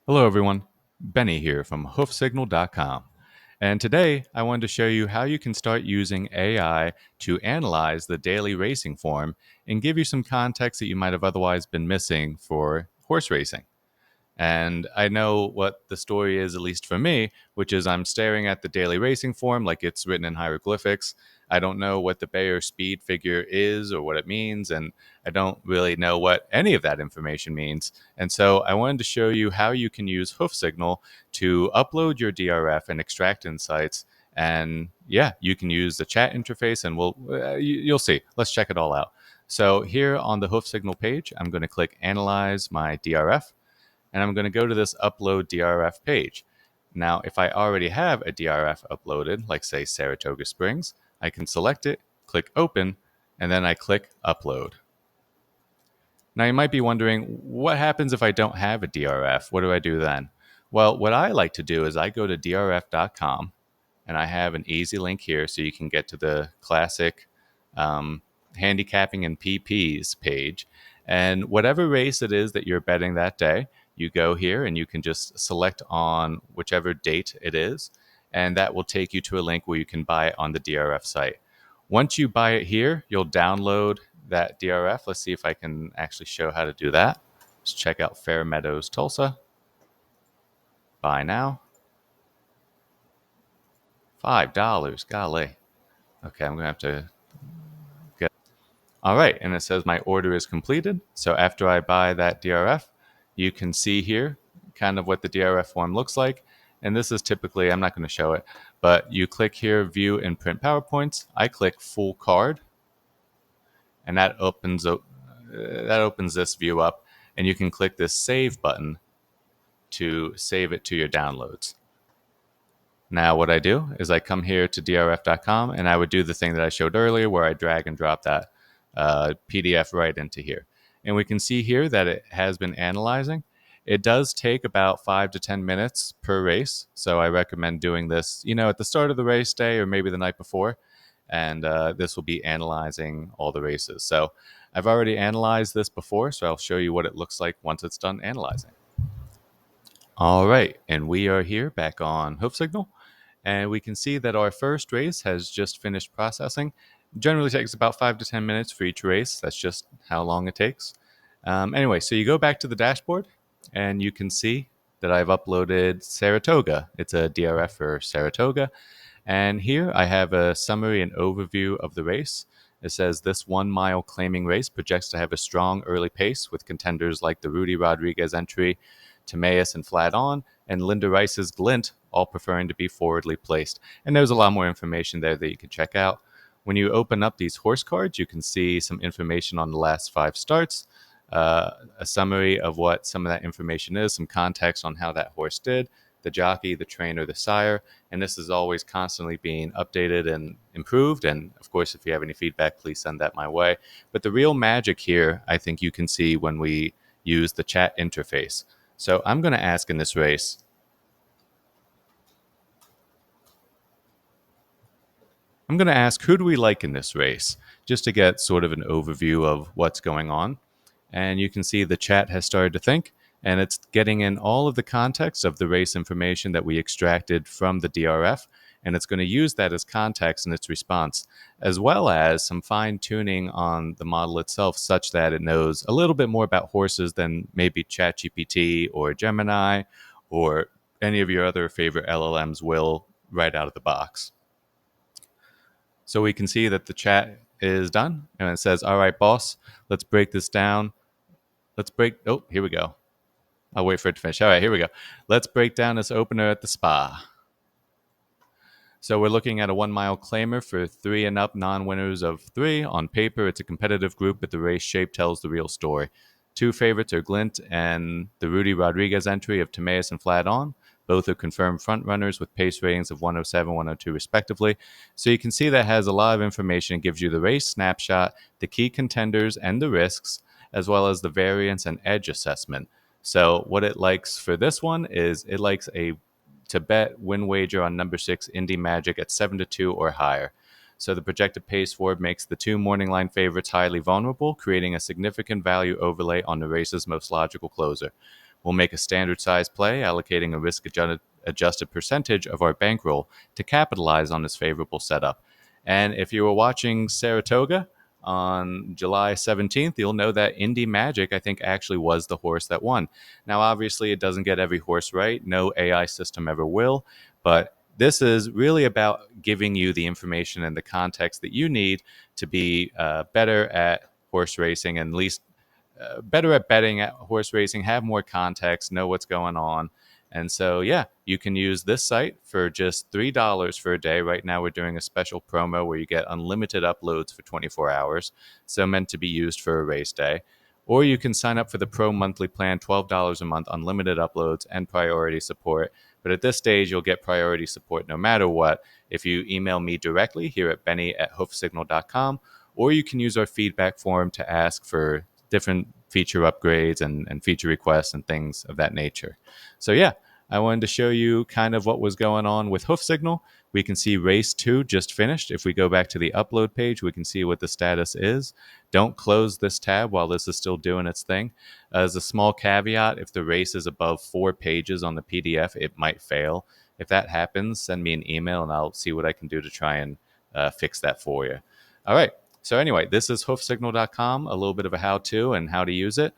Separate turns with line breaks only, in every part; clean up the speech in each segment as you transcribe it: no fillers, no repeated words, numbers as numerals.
Hello, everyone. Benny here from hoofsignal.com. And today I wanted to show you how you can start using AI to analyze the daily racing form and give you some context that you might have otherwise been missing for horse racing. And I know what the story is, at least for me, which is I'm staring at the daily racing form like it's written in hieroglyphics. I don't know what the Bayer speed figure is or what it means, and I don't really know what any of that information means. And so I wanted to show you how you can use Hoof Signal to upload your DRF and extract insights. And yeah, you can use the chat interface, and you'll see. Let's check it all out. So here on the Hoof Signal page, I'm going to click Analyze My DRF, and I'm going to go to this upload DRF page. Now, if I already have a DRF uploaded, like say Saratoga Springs, I can select it, click open, and then I click upload. Now, you might be wondering, what happens if I don't have a DRF? What do I do then? Well, what I like to do is I go to drf.com, and I have an easy link here so you can get to the classic handicapping and PPs page. And whatever race it is that you're betting that day, you go here and you can just select on whichever date it is, and that will take you to a link where you can buy it on the DRF site. Once you buy it here, you'll download that DRF. Let's see if I can actually show how to do that. Let's check out Fair Meadows, Tulsa. Buy now. $5. Golly. Okay, I'm going to have to get. All right, and it says my order is completed. So after I buy that DRF, you can see here kind of what the DRF form looks like. And this is typically, I'm not going to show it, but you click here, view and print PowerPoints. I click full card, and that opens this view up, and you can click this save button to save it to your downloads. Now what I do is I come here to drf.com, and I would do the thing that I showed earlier where I drag and drop that PDF right into here. And we can see here that it has been analyzing. It does take about 5 to 10 minutes per race. So I recommend doing this, at the start of the race day or maybe the night before. And this will be analyzing all the races. So I've already analyzed this before, so I'll show you what it looks like once it's done analyzing. All right, and we are here back on Hoof Signal, and we can see that our first race has just finished processing. Generally takes about 5 to 10 minutes for each race. That's just how long it takes. Anyway, so you go back to the dashboard, and you can see that I've uploaded Saratoga. It's a DRF for Saratoga. And here I have a summary and overview of the race. It says this 1 mile claiming race projects to have a strong early pace with contenders like the Rudy Rodriguez entry, Timaeus and Flat On, and Linda Rice's Glint, all preferring to be forwardly placed. And there's a lot more information there that you can check out. When you open up these horse cards, you can see some information on the last 5 starts, a summary of what some of that information is, some context on how that horse did, the jockey, the trainer, the sire, and this is always constantly being updated and improved. And of course, if you have any feedback, please send that my way. But the real magic here, I think you can see when we use the chat interface. So I'm going to ask in this race, I'm going to ask, who do we like in this race? Just to get sort of an overview of what's going on. And you can see the chat has started to think, and it's getting in all of the context of the race information that we extracted from the DRF, and it's going to use that as context in its response, as well as some fine tuning on the model itself such that it knows a little bit more about horses than maybe ChatGPT or Gemini or any of your other favorite LLMs will right out of the box. So we can see that the chat is done, and it says, all right, boss, let's break this down. Oh, here we go. I'll wait for it to finish. All right, here we go. Let's break down this opener at the spa. So we're looking at a 1 mile claimer for 3 and up non-winners of 3. On paper, it's a competitive group, but the race shape tells the real story. 2 favorites are Glint and the Rudy Rodriguez entry of Timaeus and Flat On. Both are confirmed front runners with pace ratings of 107, 102 respectively. So you can see that has a lot of information. It gives you the race snapshot, the key contenders and the risks, as well as the variance and edge assessment. So what it likes for this one is it likes to bet win wager on number 6 Indy Magic at 7-2 or higher. So the projected pace forward makes the 2 morning line favorites highly vulnerable, creating a significant value overlay on the race's most logical closer. we'll make a standard size play, allocating a risk adjusted percentage of our bankroll to capitalize on this favorable setup. And if you were watching Saratoga on July 17th, you'll know that Indy Magic, I think, actually was the horse that won. Now, obviously, it doesn't get every horse right. No AI system ever will. But this is really about giving you the information and the context that you need to be better at horse racing, and at least better at betting at horse racing, have more context, know what's going on. And so, yeah, you can use this site for just $3 for a day. Right now, we're doing a special promo where you get unlimited uploads for 24 hours, so meant to be used for a race day. Or you can sign up for the Pro monthly plan, $12 a month, unlimited uploads and priority support. But at this stage, you'll get priority support no matter what if you email me directly here at benny@hoofsignal.com, or you can use our feedback form to ask for different feature upgrades and feature requests and things of that nature. So, yeah, I wanted to show you kind of what was going on with Hoof Signal. We can see race 2 just finished. If we go back to the upload page, we can see what the status is. Don't close this tab while this is still doing its thing. As a small caveat, if the race is above 4 pages on the PDF, it might fail. If that happens, send me an email and I'll see what I can do to try and fix that for you. All right. So anyway, this is hoofsignal.com, a little bit of a how-to and how to use it.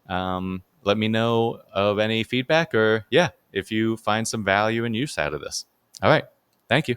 Let me know of any feedback, or, yeah, if you find some value and use out of this. All right. Thank you.